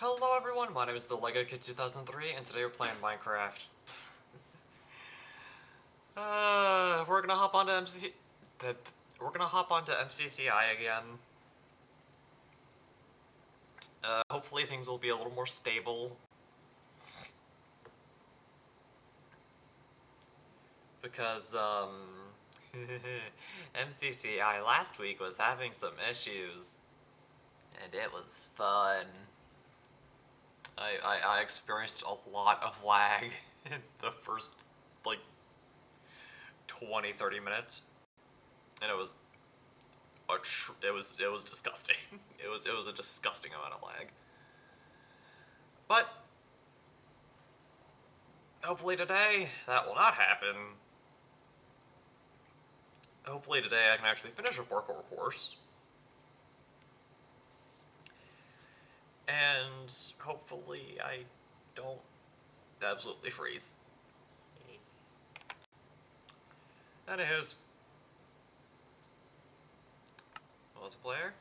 Hello everyone, my name is the Lego Kid 2003, and today we're playing Minecraft. We're gonna hop onto MCCI again. Hopefully things will be a little more stable. Because, MCCI last week was having some issues. And it was fun. I experienced a lot of lag in the first, like, 20-30 minutes. And it was disgusting. It was a disgusting amount of lag. But hopefully today that will not happen. Hopefully today I can actually finish a parkour course. And hopefully I don't absolutely freeze. Anywho's, multiplayer.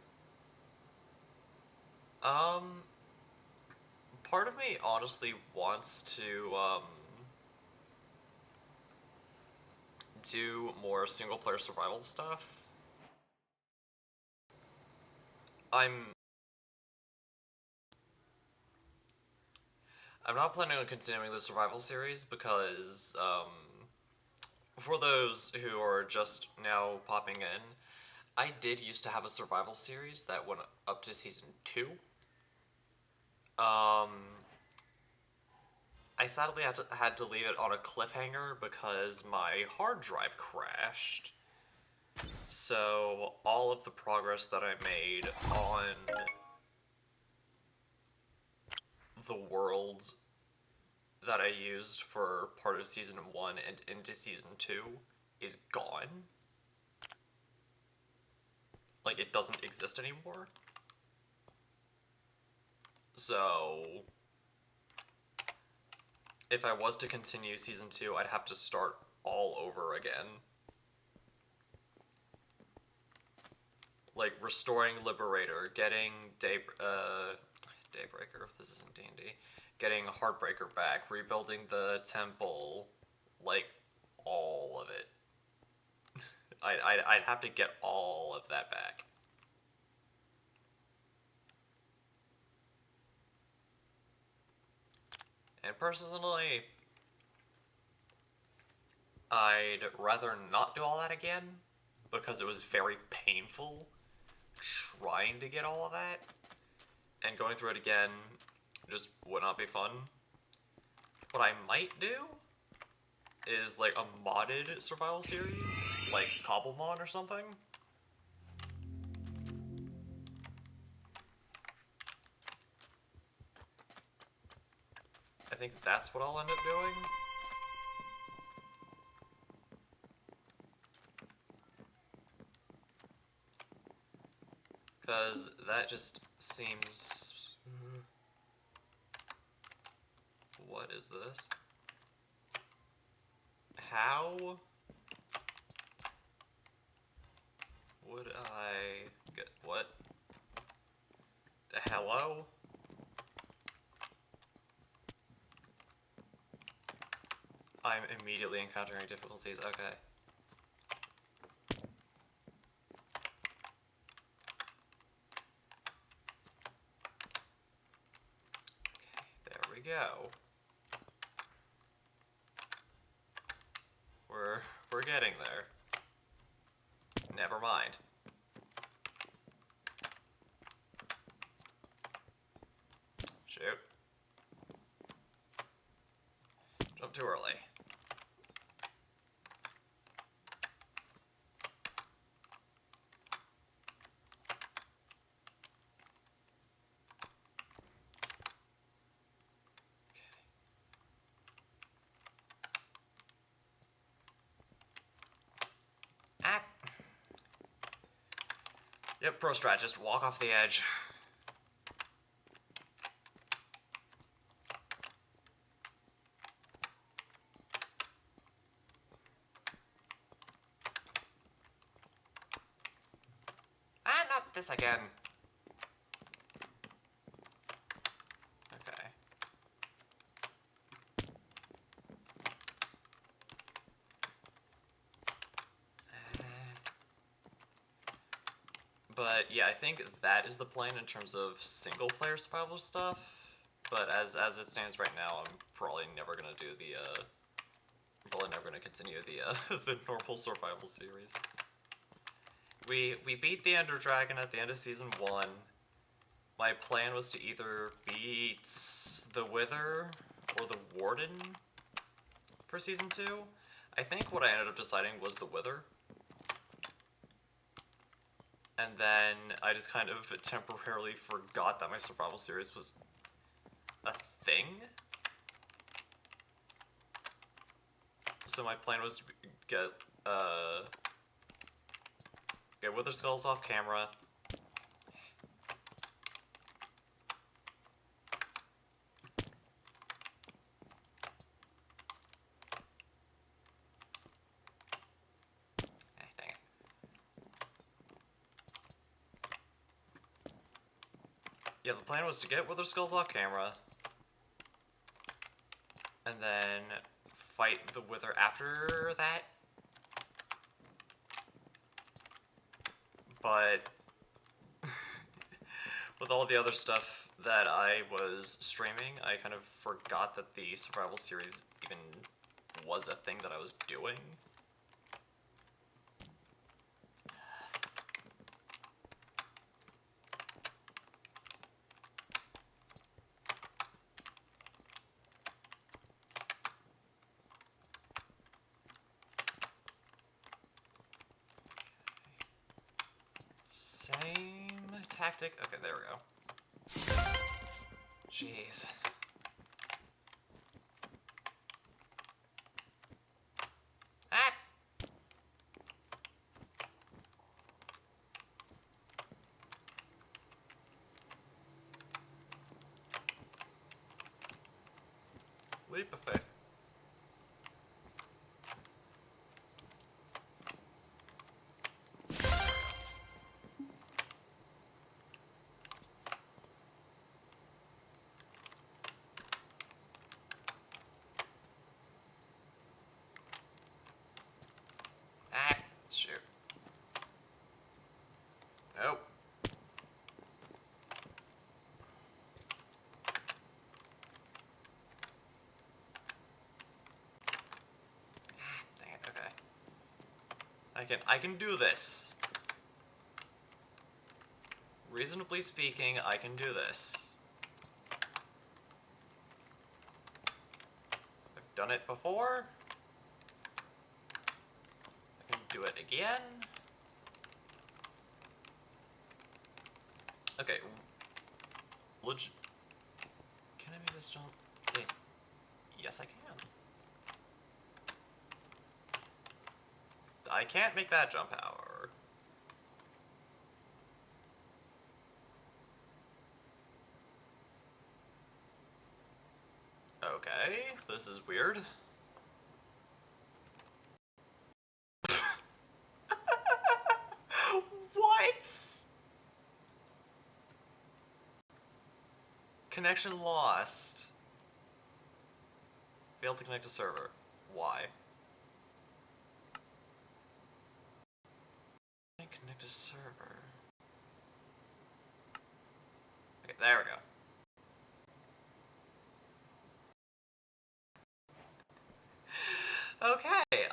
Part of me honestly wants to do more single player survival stuff. I'm not planning on continuing the survival series because for those who are just now popping in, I did used to have a survival series that went up to season 2. I sadly had to leave it on a cliffhanger because my hard drive crashed. So all of the progress that I made on the worlds that I used for part of season 1 and into season 2 is gone. Like, it doesn't exist anymore. So if I was to continue season 2, I'd have to start all over again. Like, restoring Liberator, getting Daybreaker, this isn't D&D, getting Heartbreaker back, rebuilding the temple, like, all of it. I'd have to get all of that back. And personally, I'd rather not do all that again, because it was very painful trying to get all of that, and going through it again just would not be fun. What I might do is like a modded survival series, like Cobblemon or something. I think that's what I'll end up doing. Because that just seems... What is this? How would I get... What? Hello? I'm immediately encountering difficulties. Okay. There we go. We're getting there. Never mind. Shoot. Jump too early. Ah. Yep, pro strat, just walk off the edge. Ah, not this again. But yeah, I think that is the plan in terms of single player survival stuff. But as it stands right now, I'm probably never gonna do the probably never gonna continue the the normal survival series. We beat the Ender Dragon at the end of season 1. My plan was to either beat the Wither or the Warden for season 2. I think what I ended up deciding was the Wither. And then I just kind of temporarily forgot that my survival series was a thing. So my plan was to get Wither Skulls off camera. Dang it. Yeah, the plan was to get Wither Skulls off camera, and then fight the Wither after that. But with all the other stuff that I was streaming, I kind of forgot that the survival series even was a thing that I was doing. Same tactic. Okay, there we go. Jeez. Ah! Leap of faith. Ah, shoot. Nope. Dang it, okay. I can do this. Reasonably speaking, I can do this. I've done it before. I can do it again. Okay. Can I make this jump? Yeah. Yes, I can. I can't make that jump, however. Okay, this is weird. What? Connection lost. Failed to connect to server. Why? Connect to server. Okay, there we go. Okay,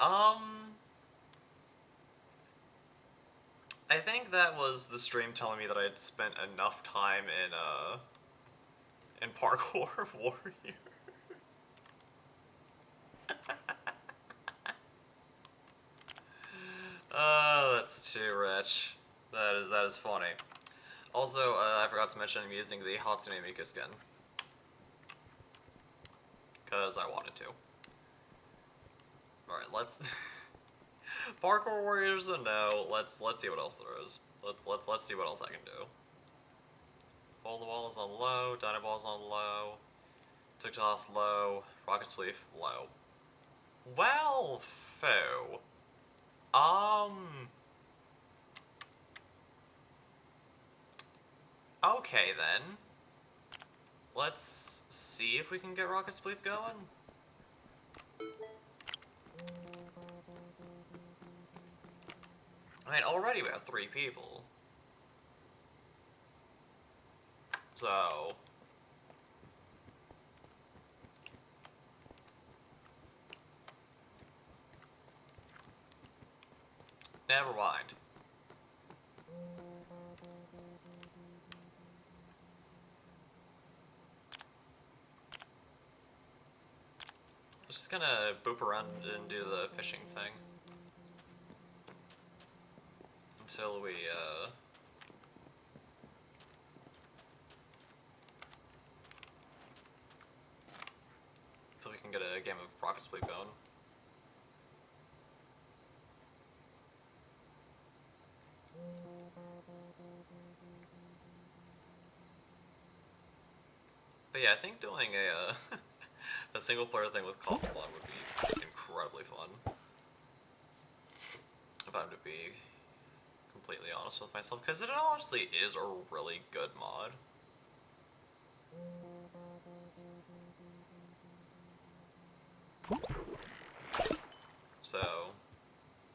I think that was the stream telling me that I had spent enough time in Parkour Warrior. Oh, that's too rich. That is funny. Also, I forgot to mention I'm using the Hatsune Miku skin. Because I wanted to. Alright, let's... Parkour Warriors a no. Let's see what else there is. Let's see what else I can do. Hole in the Wall is on low, Dynaball is on low, Tic Toss low, Rocket Spleef low. Well, foo. Okay then. Let's see if we can get Rocket Spleef going. I mean, already we have 3 people. So... never mind. Just gonna boop around and do the fishing thing. Until we, until we can get a game of Rocket Spleef going. But yeah, I think doing a, a single player thing with Call of Blood would be incredibly fun. If I'm to be completely honest with myself, because it honestly is a really good mod. So,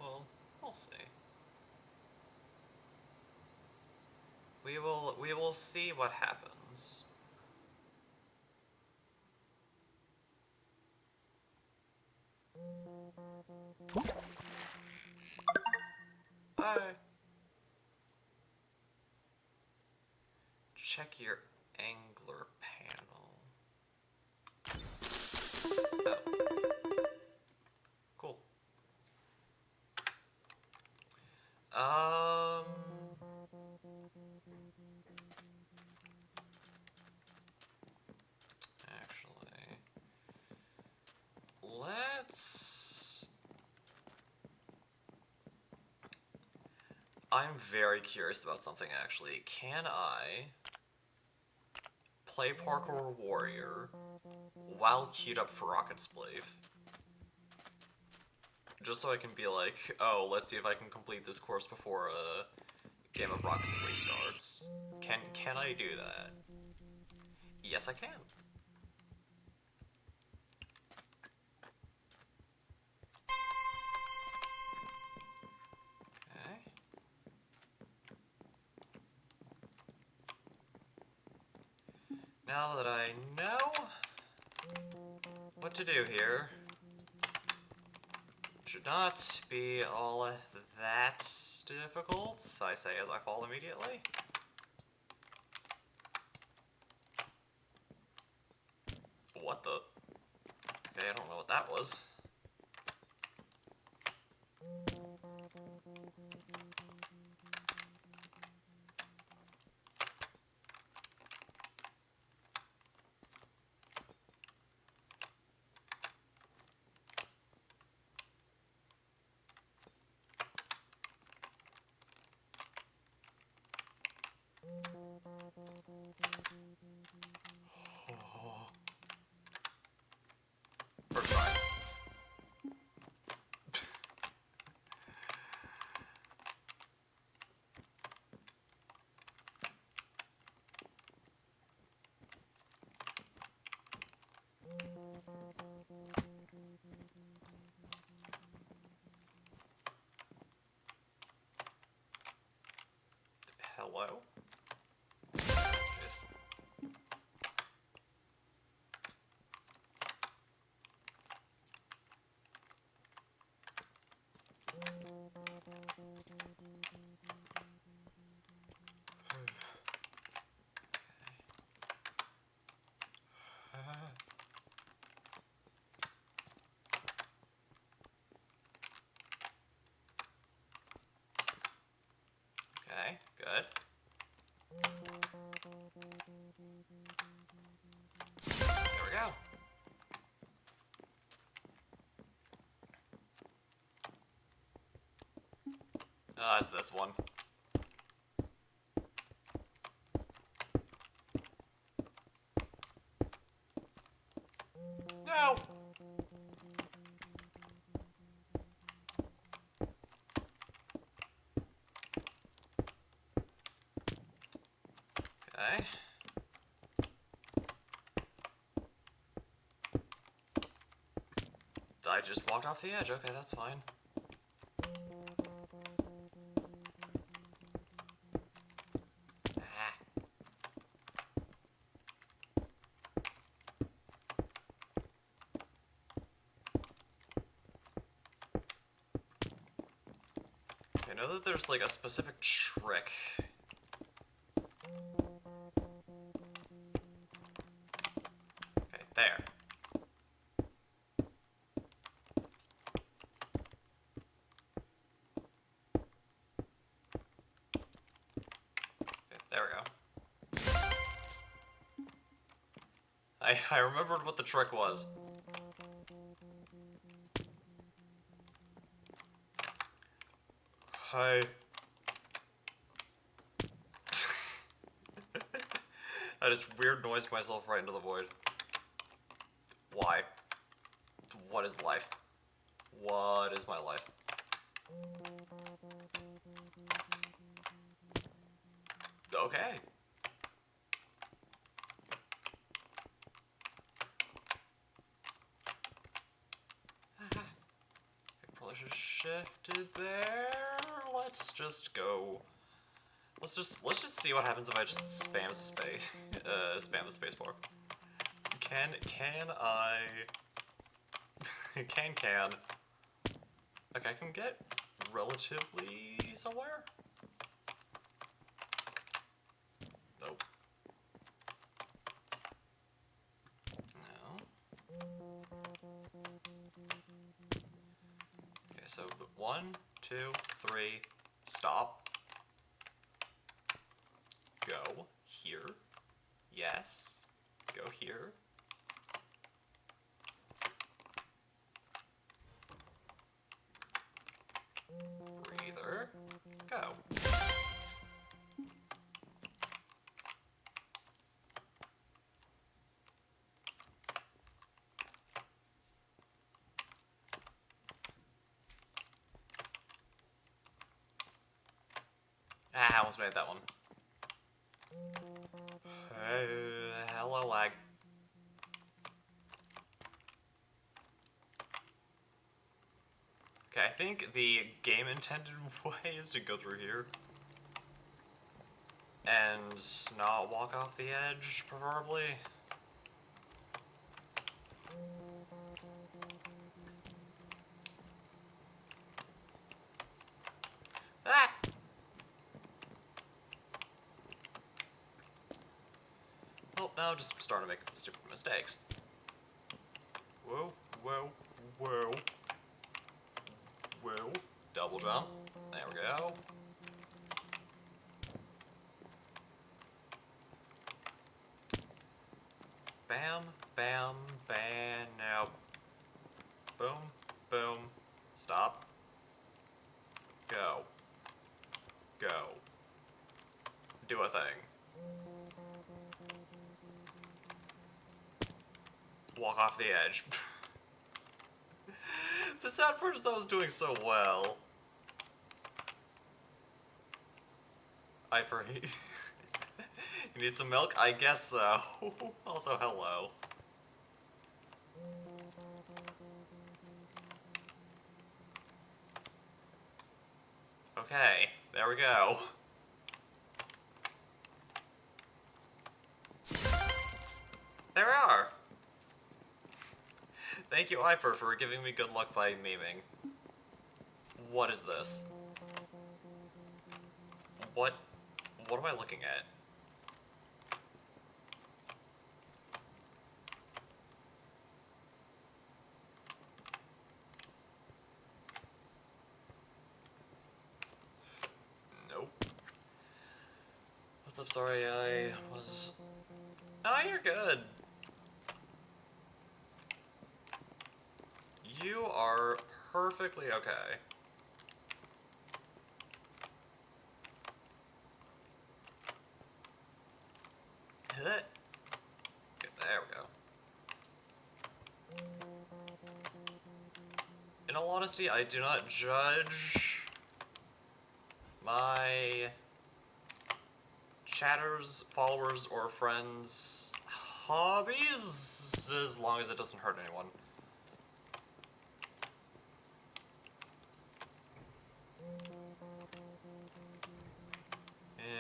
well, we'll see. We will see what happens. Bye. Check your angler panel. Oh. Cool. Actually, let's... I'm very curious about something, actually. Can I play Parkour Warrior while queued up for Rocket Spleef? Just so I can be like, oh, let's see if I can complete this course before a game of Rocket Spleef starts. Can I do that? Yes, I can. Okay. Now that I know what to do here, should not be all that difficult, I say as I fall immediately. What the? Okay, I don't know what that was. First try. Hello? Jeez. Okay, good. There we go. It's this one. No! Okay. I just walked off the edge. Okay, that's fine. Ah. I know that there's like a specific trick. Okay, there. Okay, there we go. I remembered what the trick was. Hi. I just weird noised myself right into the void. Why? What is life? What is my life? Okay. I probably should have shifted there. Let's just go. Let's just see what happens if I just spam space, spam the spacebar. Can I? can? Okay, I can get relatively somewhere. Nope. No. Okay, so 1, 2, 3, stop. Go here. Yes. Go here. Breather. Go. Ah, I almost made that one. Hello, lag. Okay, I think the game intended way is to go through here. And not walk off the edge, preferably. Ah! Well, now just starting to make stupid mistakes. Whoa, whoa, whoa. Whoa. Double jump. There we go. Bam, bam, bam. Now. Boom, boom. Stop. Go. Go. Do a thing. Walk off the edge. The sad part is that I was doing so well. You need some milk? I guess so. Also, hello. Okay, there we go. There we are! Thank you, Iper, for giving me good luck by memeing. What is this? What am I looking at? Nope. What's up? Sorry, I was... Oh, you're good. You are perfectly okay. Hit it. Okay, there we go. In all honesty, I do not judge my chatters, followers, or friends' hobbies as long as it doesn't hurt anyone.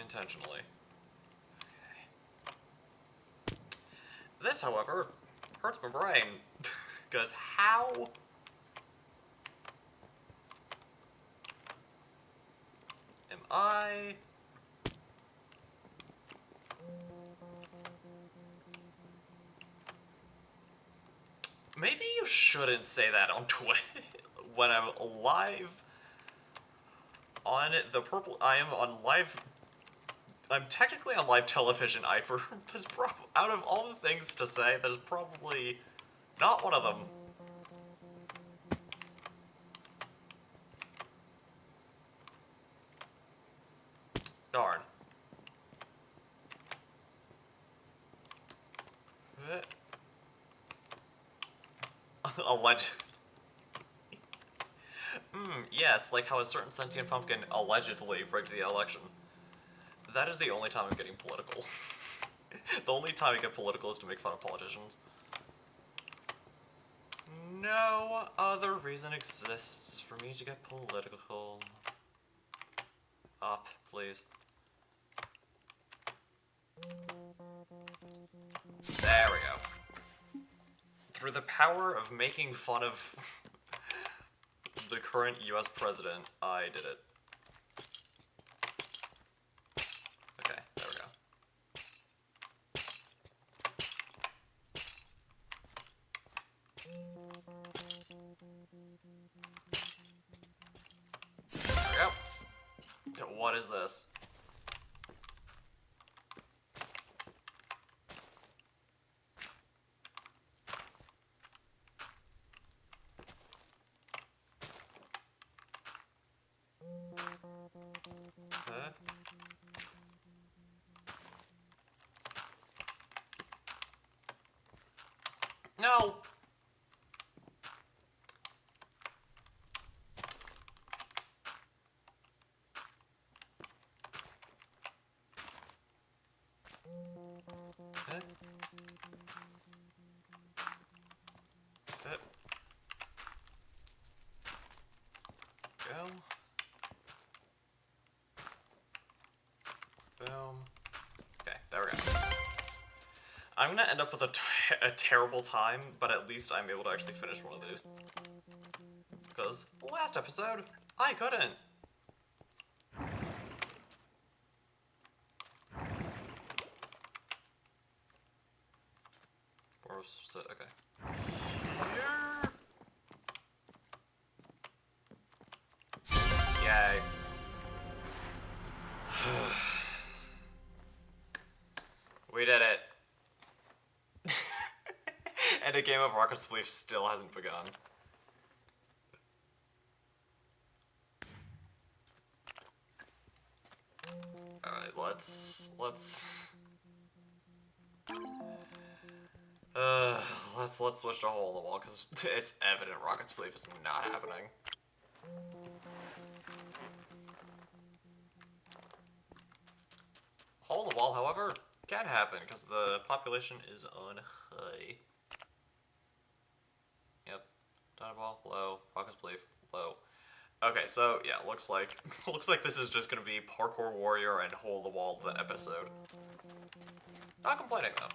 Intentionally. Okay. This, however, hurts my brain. Because how? am I? Maybe you shouldn't say that on Twitter when I'm live on the purple. I am on live. I'm technically on live television, Iper. There's out of all the things to say, there's probably not one of them. Darn. Alleged. Yes, like how a certain sentient pumpkin allegedly rigged the election. That is the only time I'm getting political. The only time I get political is to make fun of politicians. No other reason exists for me to get political. Up, please. There we go. Through the power of making fun of the current US president, I did it. Okay, there we go. There we go. What is this? Huh? No! Huh? Huh? Go. Boom. Okay, there we go. I'm gonna end up with a terrible time, but at least I'm able to actually finish one of these. Because last episode, I couldn't. Okay. Here. Yay. We did it. And a game of Rocket Spleef still hasn't begun. Alright, let's switch to Hole in the Wall, because it's evident Rocket Spleef is not happening. Hole in the Wall, however, can happen, because the population is on high. Yep. Dynaball, low. Rocket Spleef, low. Okay, so, yeah, looks like this is just gonna be Parkour Warrior and Hole in the Wall the episode. Not complaining, though.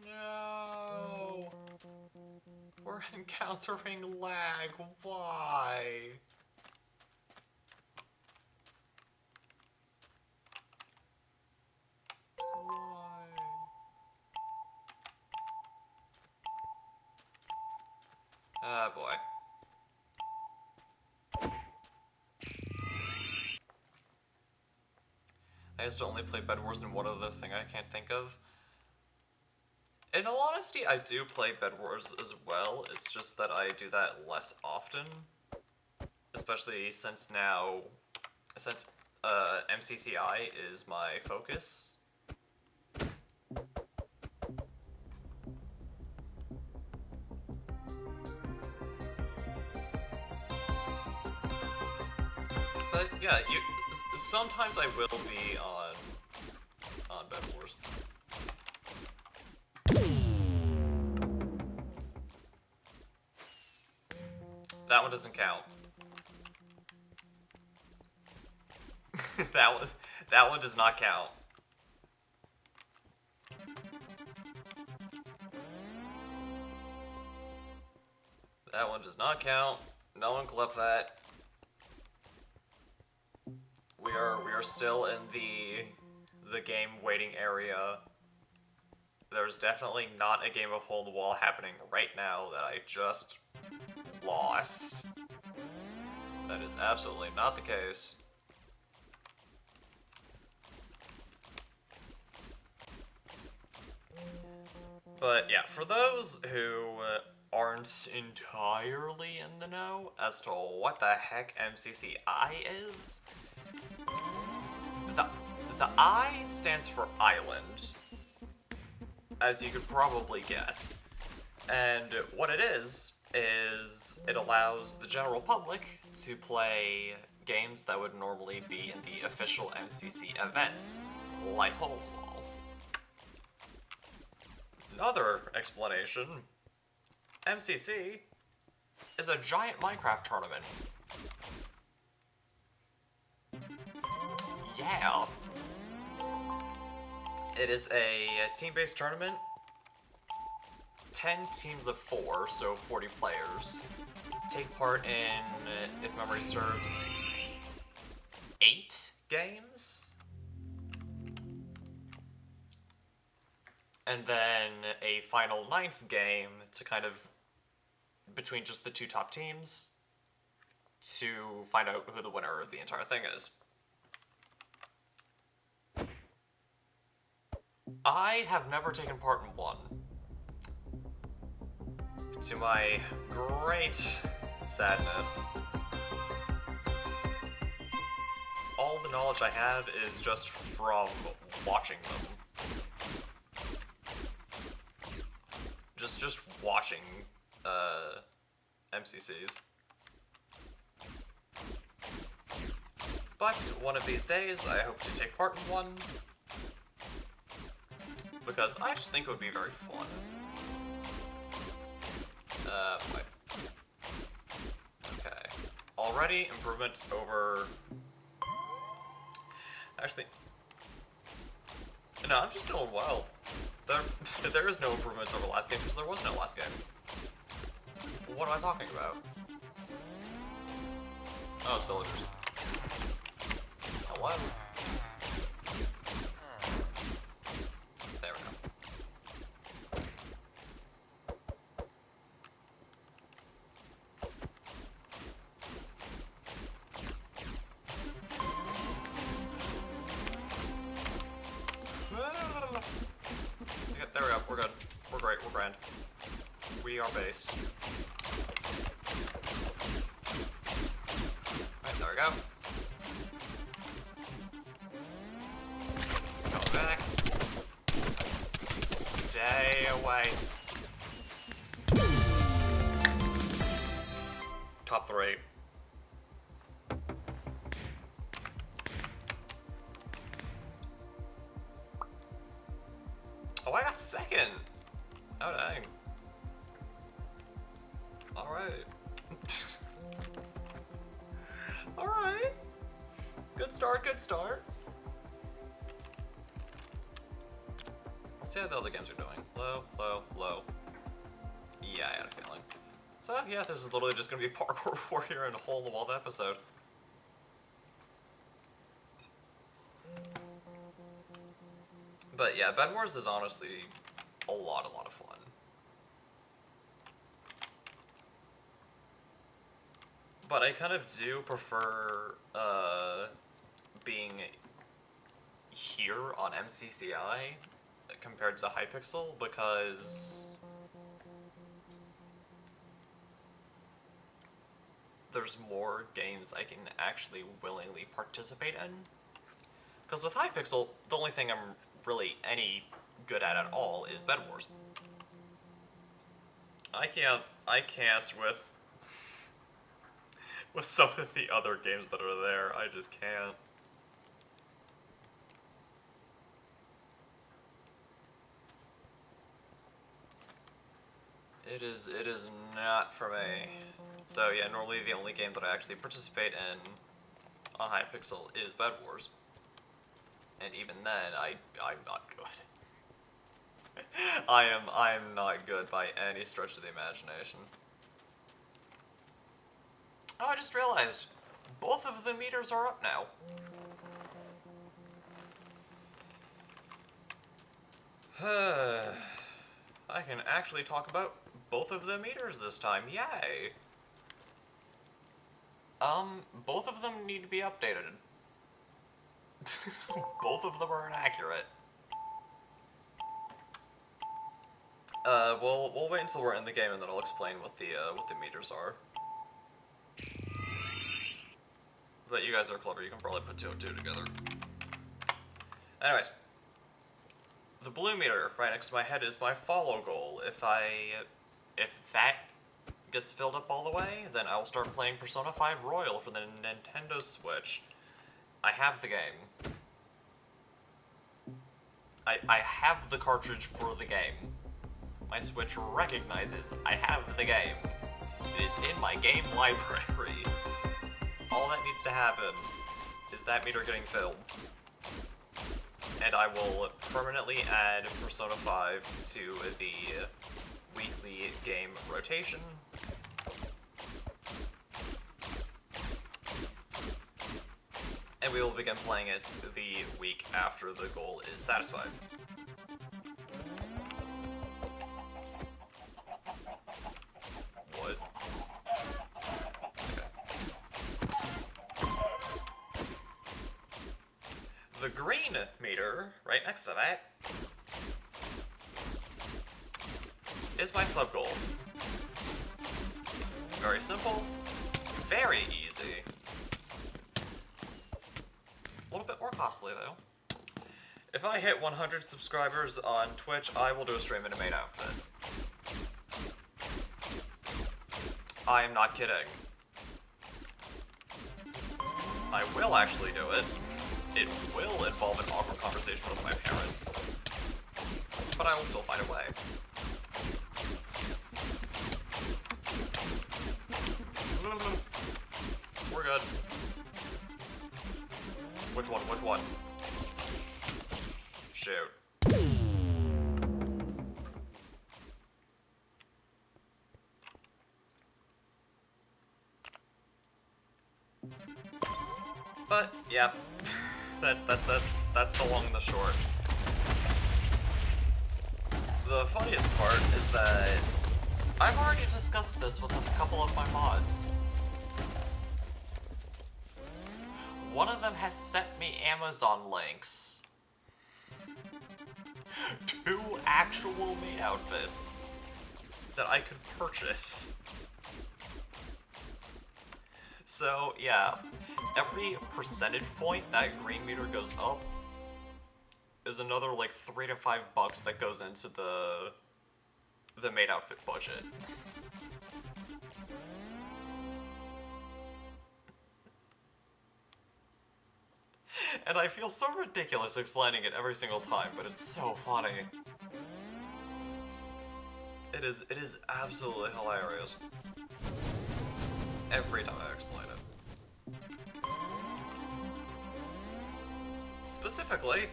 No! We're encountering lag. Why? Why? Ah, boy. I used to only play Bed Wars and one other thing I can't think of. In all honesty, I do play Bed Wars as well, it's just that I do that less often. Especially since MCCI is my focus. But yeah, sometimes I will be on Bed Wars. That one doesn't count. that one does not count. That one does not count. No one clip that. We are still in the game waiting area. There's definitely not a game of hole in the wall happening right now that I just lost. That is absolutely not the case. But yeah, for those who aren't entirely in the know as to what the heck MCCI is, the, the I stands for island, as you could probably guess. And what it is it allows the general public to play games that would normally be in the official MCC events, like Hole in the Wall. Another explanation, MCC is a giant Minecraft tournament. Yeah. It is a team-based tournament. 10 teams of 4, so 40 players, take part in, if memory serves, 8 games? And then a final 9th game to kind of, between just the 2 top teams, to find out who the winner of the entire thing is. I have never taken part in one. To my great sadness. All the knowledge I have is just from watching them. Just watching MCCs. But one of these days, I hope to take part in one. Because I just think it would be very fun. Wait. Okay. Already improvement over... Actually... No, I'm just doing well. There is no improvement over last game because there was no last game. What am I talking about? Oh, it's villagers. Hello? There we go. There we go, we're good. We're great, we're grand. We are based. Right, there we go. Go back. Stay away. Top 3. Oh, I got second! Oh, dang. Alright. Alright. Good start, good start. Let's see how the other games are doing. Low, low, low. Yeah, I had a feeling. So, yeah, this is literally just gonna be Parkour Warrior and a Hole in the Wall episode. But yeah, Bed Wars is honestly a lot of fun. But I kind of do prefer being here on MCCI compared to Hypixel because there's more games I can actually willingly participate in. Because with Hypixel, the only thing I'm really any good at all is Bed Wars. I can't with some of the other games that are there. I just can't. It is not for me. So yeah, normally the only game that I actually participate in on Hypixel is Bed Wars. And even then, I'm not good. I'm not good by any stretch of the imagination. Oh, I just realized, both of the meters are up now. I can actually talk about both of the meters this time, yay! Both of them need to be updated. Both of them are inaccurate. We'll wait until we're in the game and then I'll explain what the meters are. But you guys are clever, you can probably put 2 and 2 together. Anyways. The blue meter right next to my head is my follow goal. If that gets filled up all the way, then I will start playing Persona 5 Royal for the Nintendo Switch. I have the game. I have the cartridge for the game. My Switch recognizes I have the game. It is in my game library. All that needs to happen is that meter getting filled. And I will permanently add Persona 5 to the weekly game rotation. And we will begin playing it the week after the goal is satisfied. What? Okay. The green meter, right next to that, is my sub goal. Very simple, very easy. A little bit more costly though. If I hit 100 subscribers on Twitch, I will do a stream in a main outfit. I am not kidding. I will actually do it. It will involve an awkward conversation with my parents. But I will still find a way. We're good. Which one? Which one? Shoot. But yeah, that's the long and the short. The funniest part is that I've already discussed this with a couple of my mods. One of them has sent me Amazon links. 2 actual maid outfits that I could purchase. So, yeah, every percentage point that green meter goes up is another, like, $3 to $5 that goes into the maid outfit budget. And I feel so ridiculous explaining it every single time, but it's so funny. It is absolutely hilarious. Every time I explain it. Specifically,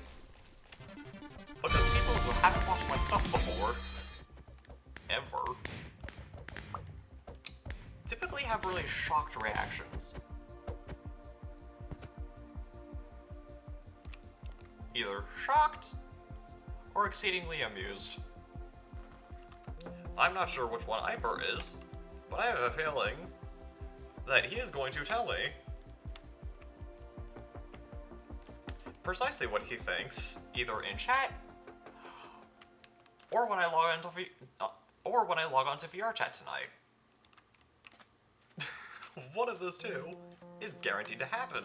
because people who haven't watched my stuff before, ever, typically have really shocked reactions. Either shocked, or exceedingly amused. I'm not sure which one Iper is, but I have a feeling that he is going to tell me precisely what he thinks, either in chat, or when I log on to VR chat tonight. One of those two is guaranteed to happen.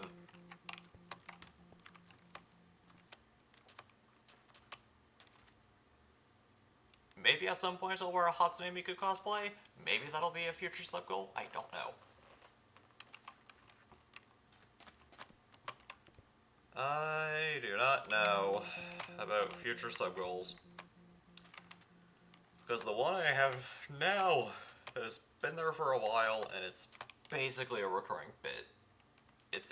Maybe at some point I'll wear a Hatsune Miku cosplay. Maybe that'll be a future sub goal. I don't know. I do not know about future sub goals. Because the one I have now has been there for a while and it's basically a recurring bit. It's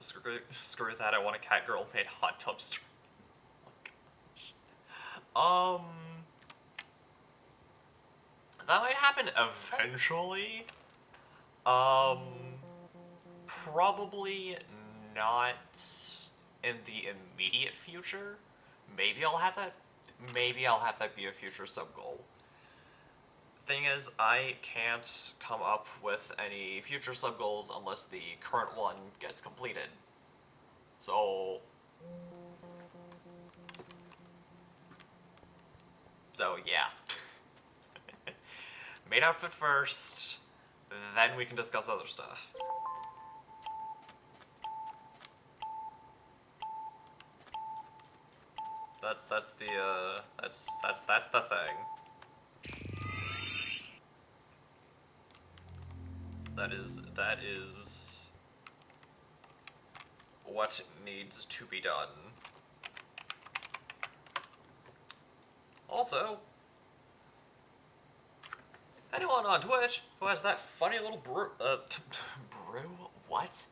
Screw that. I want a cat girl made hot tub stream. Um, that might happen eventually. Probably not in the immediate future. Maybe I'll have that. Maybe I'll have that be a future sub goal. Thing is, I can't come up with any future sub goals unless the current one gets completed. So yeah. Main outfit first, then we can discuss other stuff. That's the thing. That is what needs to be done. Also, anyone on Twitch who has that funny little brew, what?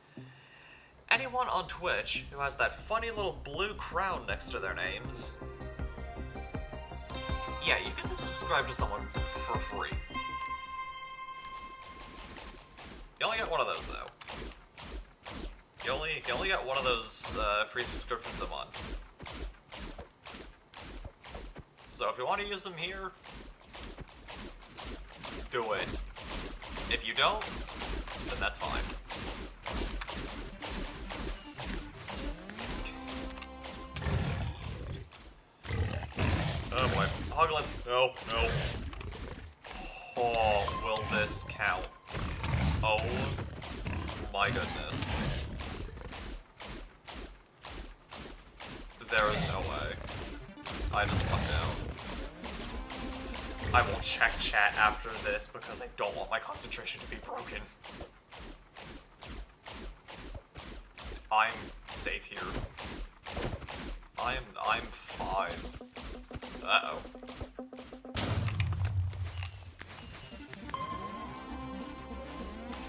Anyone on Twitch who has that funny little blue crown next to their names, yeah, you get to subscribe to someone for free. You only get one of those, though. You only get one of those free subscriptions a month. So if you want to use them here, do it. If you don't, then that's fine. Oh boy. Hoglins. No. Oh, will this count? Oh my goodness. There is no way. I just fucked out. I won't check chat after this because I don't want my concentration to be broken. I'm safe here. I'm fine. Uh-oh.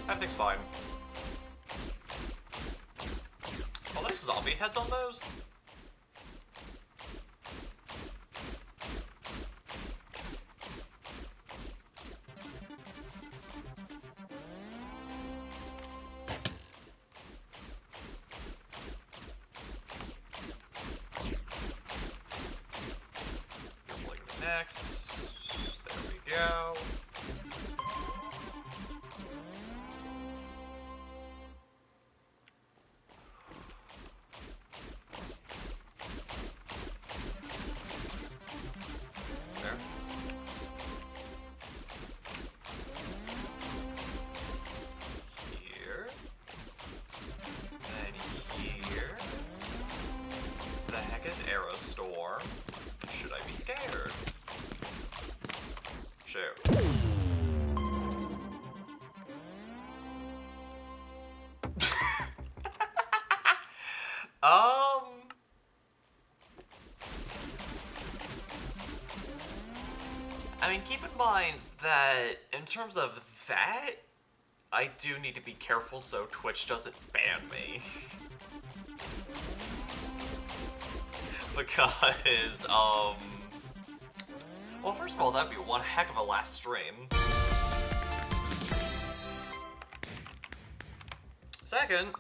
Everything's fine. Oh, there's zombie heads on those? Next. There we go. There. Here. And here. The heck is Aerostorm? Should I be scared? Shoot. I mean, keep in mind that in terms of that, I do need to be careful so Twitch doesn't ban me. Because, well, first of all, that'd be one heck of a last stream. Second,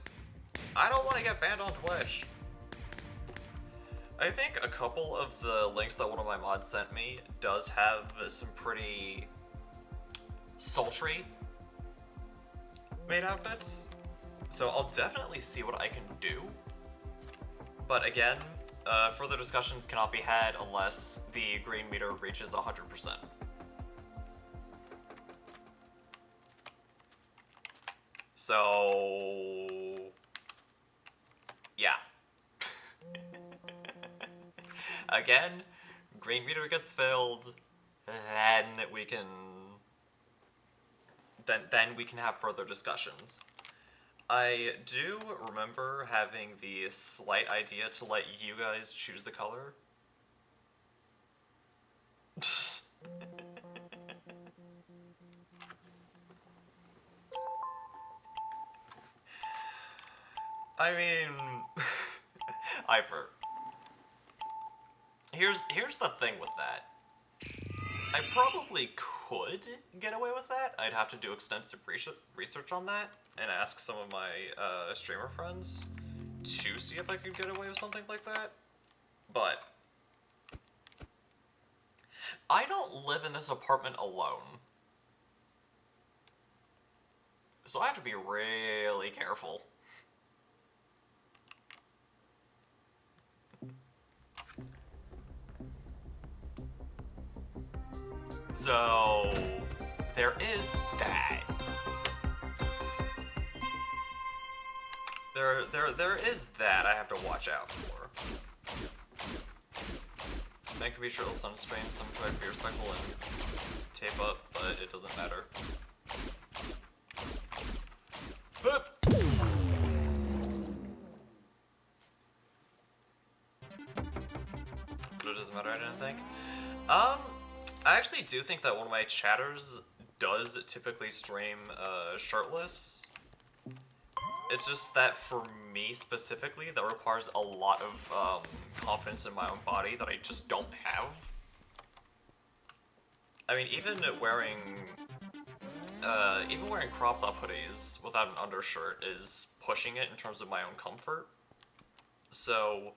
I don't want to get banned on Twitch. I think a couple of the links that one of my mods sent me does have some pretty sultry maid outfits. So I'll definitely see what I can do. But again, further discussions cannot be had unless the green meter reaches 100%. So yeah. Again, green meter gets filled, then we can have further discussions. I do remember having the slight idea to let you guys choose the color. I mean, Hyper. Here's the thing with that. I probably could get away with that. I'd have to do extensive research on that and ask some of my streamer friends to see if I could get away with something like that. But I don't live in this apartment alone. So I have to be really careful. So there is that. There is that I have to watch out for. I can be sure some stream, some try to be respectful and tape up, but it doesn't matter. But it doesn't matter, I didn't think. I actually do think that one of my chatters does typically stream shirtless. It's just that for me specifically, that requires a lot of confidence in my own body that I just don't have. I mean, even wearing crop top hoodies without an undershirt is pushing it in terms of my own comfort. So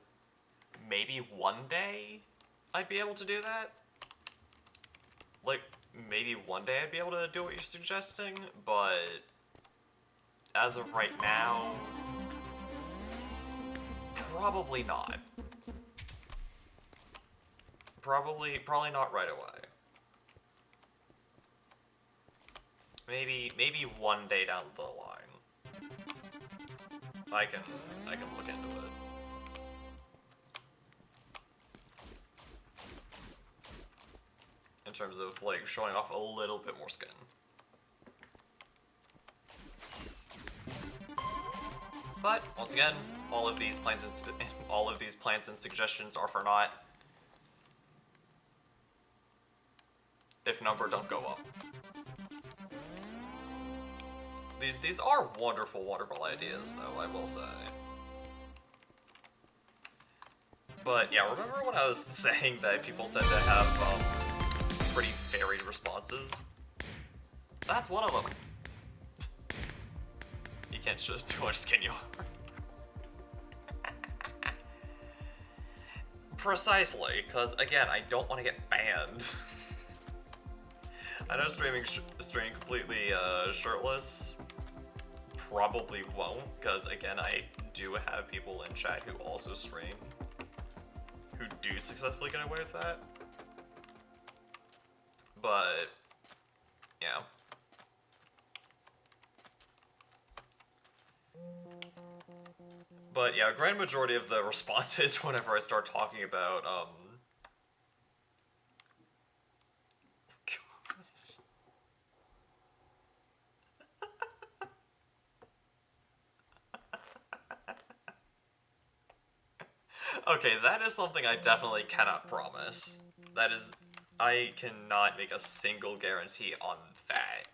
maybe one day I'd be able to do that. Like, maybe one day I'd be able to do what you're suggesting, but as of right now, probably not. Probably not right away. Maybe one day down the line. I can look into it. In terms of, like, showing off a little bit more skin. But, once again, all of these plans and suggestions are for naught if number don't go up. These are wonderful, wonderful ideas, though, I will say. But, yeah, remember when I was saying that people tend to have, pretty varied responses? That's one of them. You can't show too much skin you are. Precisely, because, again, I don't want to get banned. I know streaming completely shirtless probably won't, because, again, I do have people in chat who also stream who do successfully get away with that. But, yeah. But yeah, a grand majority of the responses whenever I start talking about, okay, that is something I definitely cannot promise. That is, I cannot make a single guarantee on that.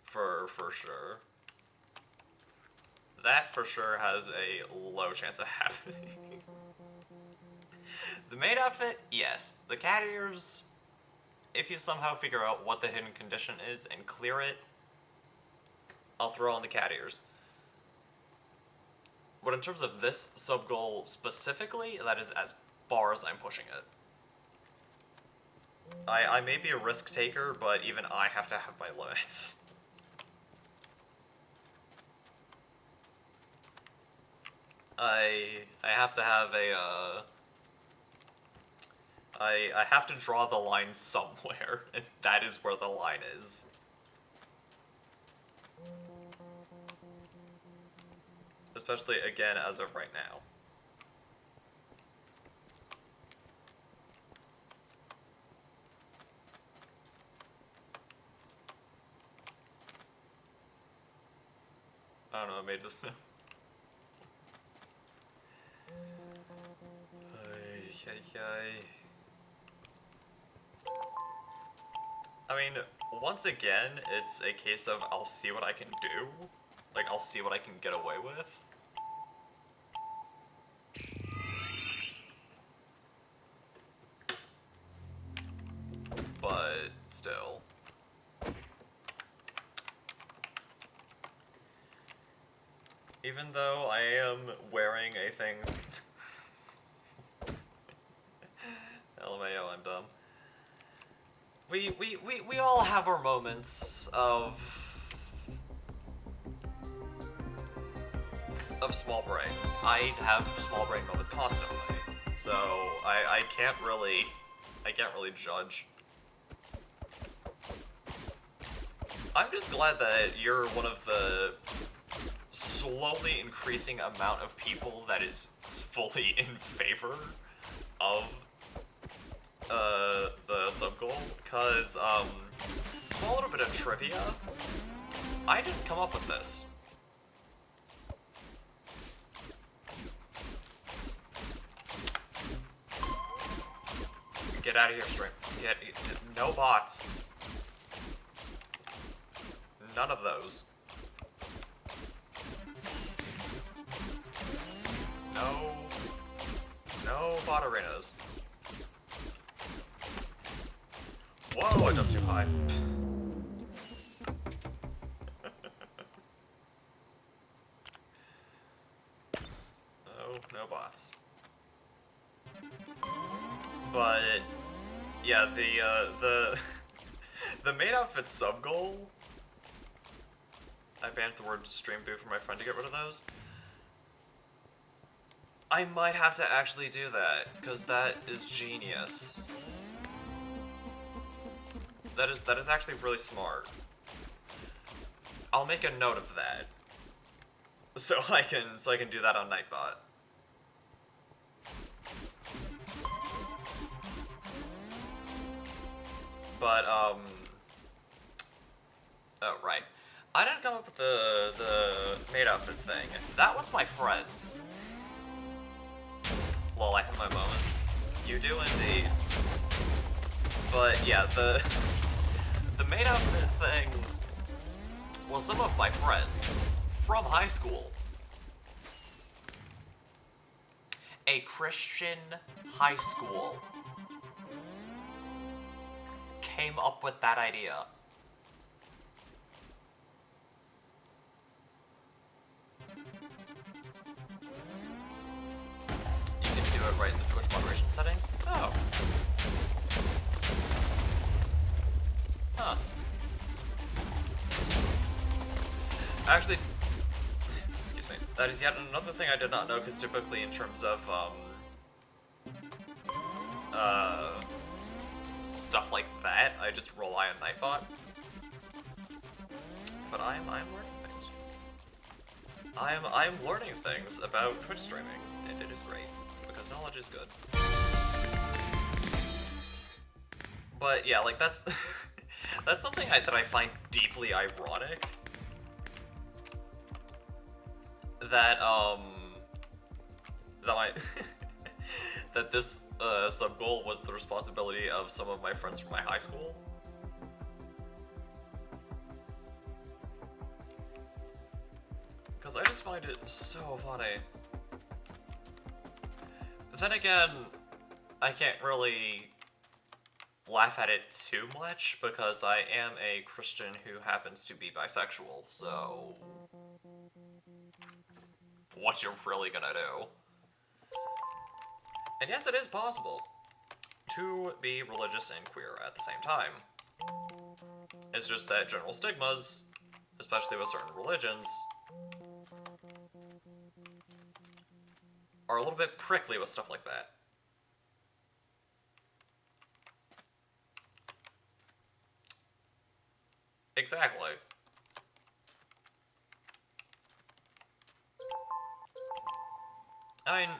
For sure. That for sure has a low chance of happening. The maid outfit, yes. The cat ears, if you somehow figure out what the hidden condition is and clear it, I'll throw on the cat ears. But in terms of this sub-goal specifically, that is as far as I'm pushing it. I may be a risk taker, but even I have to have my limits. I have to have a, I have to draw the line somewhere, and that is where the line is. Especially, again, as of right now. I don't know, I made this. I mean, once again, it's a case of I'll see what I can do. Like, I'll see what I can get away with. still. Even though I am wearing a thing... LMAO, I'm dumb. We all have our moments of small brain. I have small brain moments constantly. So I can't really judge. I'm just glad that you're one of the slowly increasing amount of people that is fully in favor of the sub-goal, cause small little bit of trivia. I didn't come up with this. Get out of here, stream. No bots. None of those. No bot arenas. Whoa, I jumped too high. No bots. But yeah, the main outfit sub goal. I banned the word stream boo for my friend to get rid of those. I might have to actually do that, because that is genius. That is actually really smart. I'll make a note of that. So I can do that on Nightbot. But oh right. I didn't come up with the maid outfit thing. That was my friend's. Lol, I have my moments. You do indeed. But yeah, the maid outfit thing was some of my friends from high school. A Christian high school came up with that idea. You can do it right in the Twitch moderation settings? Oh. Huh. Actually, excuse me, that is yet another thing I did not know, because typically in terms of, stuff like that, I just rely on Nightbot. But I'm learning things. I'm learning things about Twitch streaming, and it is great, because knowledge is good. But yeah, like that's that's something that I find deeply ironic. That that this sub goal was the responsibility of some of my friends from my high school. Because I just find it so funny. But then again, I can't really laugh at it too much because I am a Christian who happens to be bisexual, so what you're really gonna do. And yes, it is possible to be religious and queer at the same time. It's just that general stigmas, especially with certain religions, are a little bit prickly with stuff like that. Exactly. I mean,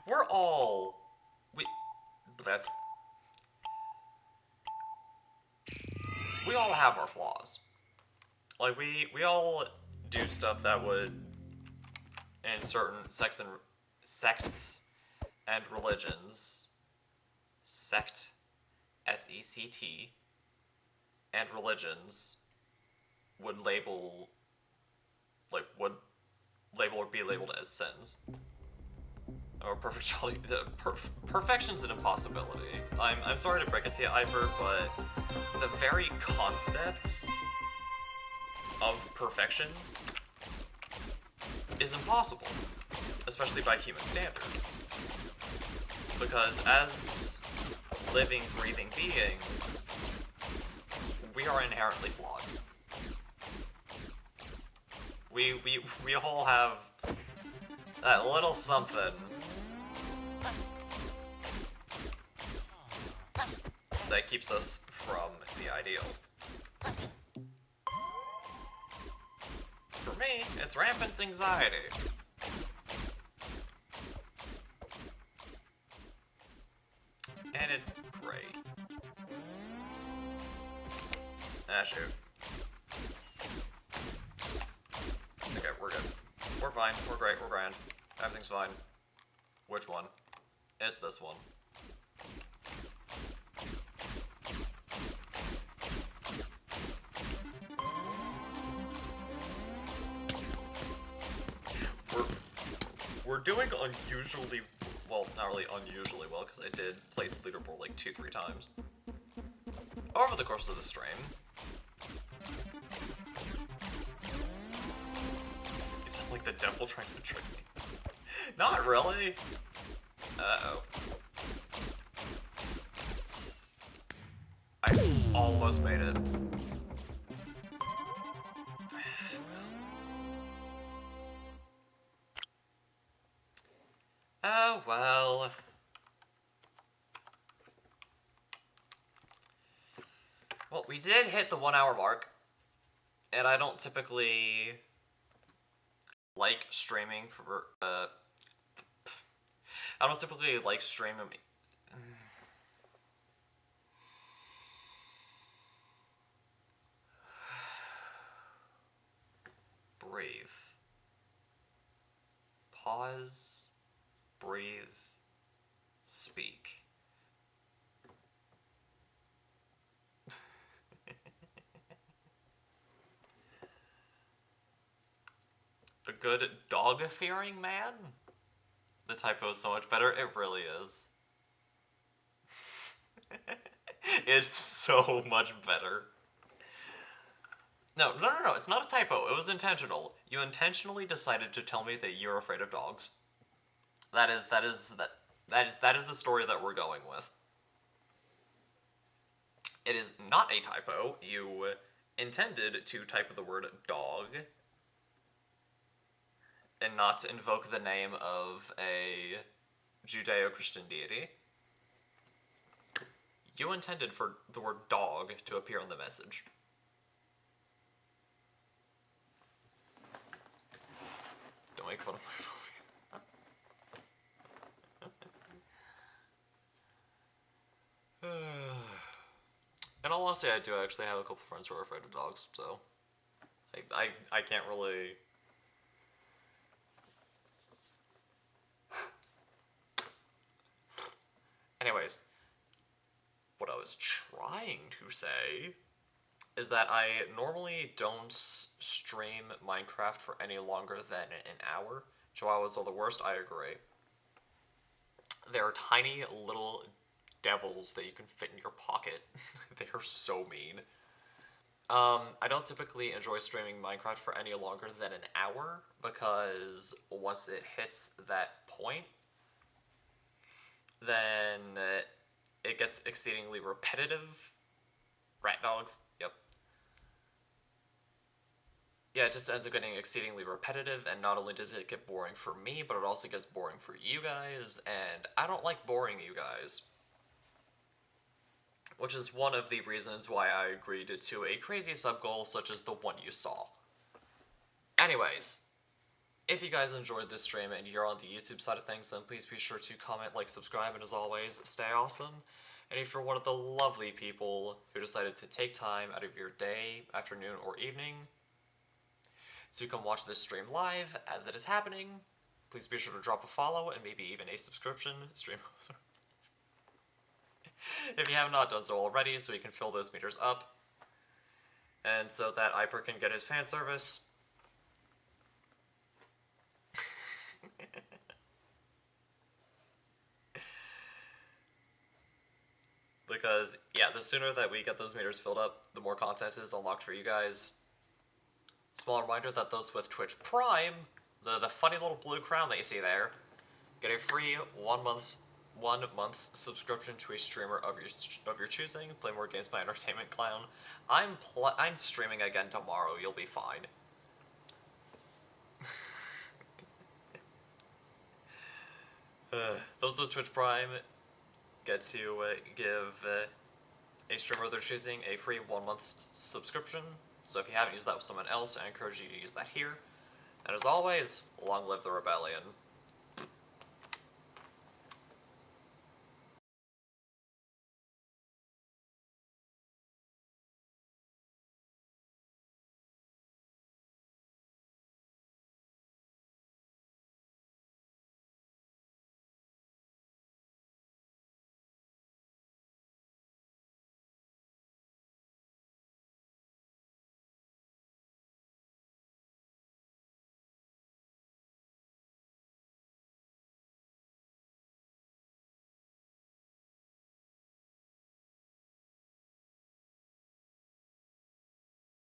we're all... We all have our flaws. Like, we all do stuff that would, in certain sects and religions, sect, S-E-C-T, and religions would label, or be labeled as sins. Or perfection's an impossibility. I'm sorry to break it to you, Ivor, but the very concept of perfection is impossible, especially by human standards. Because as living, breathing beings, we are inherently flawed. We all have that little something that keeps us from the ideal. For me, it's rampant anxiety. And it's great. Ah, shoot. Okay, we're good. We're fine. We're great. We're grand. Everything's fine. Which one? It's this one. We're doing unusually well, not really unusually well, because I did place the leaderboard like 2-3 times over the course of the stream. You sound like the devil trying to trick me. Not really. Uh-oh. I almost made it. Oh, well. Well, we did hit the 1 hour mark, and I don't typically like streaming for, I don't typically like streaming. Breathe. Pause. Breathe. Speak. A good dog-fearing man? The typo is so much better. It really is. It's so much better. No, it's not a typo. It was intentional. You intentionally decided to tell me that you're afraid of dogs. That is the story that we're going with. It is not a typo. You intended to type the word dog and not invoke the name of a Judeo-Christian deity. You intended for the word dog to appear in the message. Don't make fun of my phobia. In all honesty, I do actually have a couple friends who are afraid of dogs, so I can't really. Anyways, what I was trying to say is that I normally don't stream Minecraft for any longer than an hour. Chihuahuas are the worst, I agree. They're tiny little devils that you can fit in your pocket. They are so mean. I don't typically enjoy streaming Minecraft for any longer than an hour, because once it hits that point, then it gets exceedingly repetitive. Rat dogs, yep. Yeah, it just ends up getting exceedingly repetitive, and not only does it get boring for me, but it also gets boring for you guys, and I don't like boring you guys. Which is one of the reasons why I agreed to a crazy sub-goal such as the one you saw. Anyways, if you guys enjoyed this stream and you're on the YouTube side of things, then please be sure to comment, like, subscribe, and as always, stay awesome. And if you're one of the lovely people who decided to take time out of your day, afternoon, or evening to come watch this stream live as it is happening, please be sure to drop a follow and maybe even a subscription. Stream if you have not done so already, so we can fill those meters up, and so that Iper can get his fan service. Because, yeah, the sooner that we get those meters filled up, the more content is unlocked for you guys. Small reminder that those with Twitch Prime, the funny little blue crown that you see there, get a free 1 month's subscription to a streamer of your choosing. Play more games by Entertainment Clown. I'm streaming again tomorrow. You'll be fine. Those with Twitch Prime get to give a streamer of their choosing a free 1 month subscription. So if you haven't used that with someone else, I encourage you to use that here. And as always, long live the rebellion.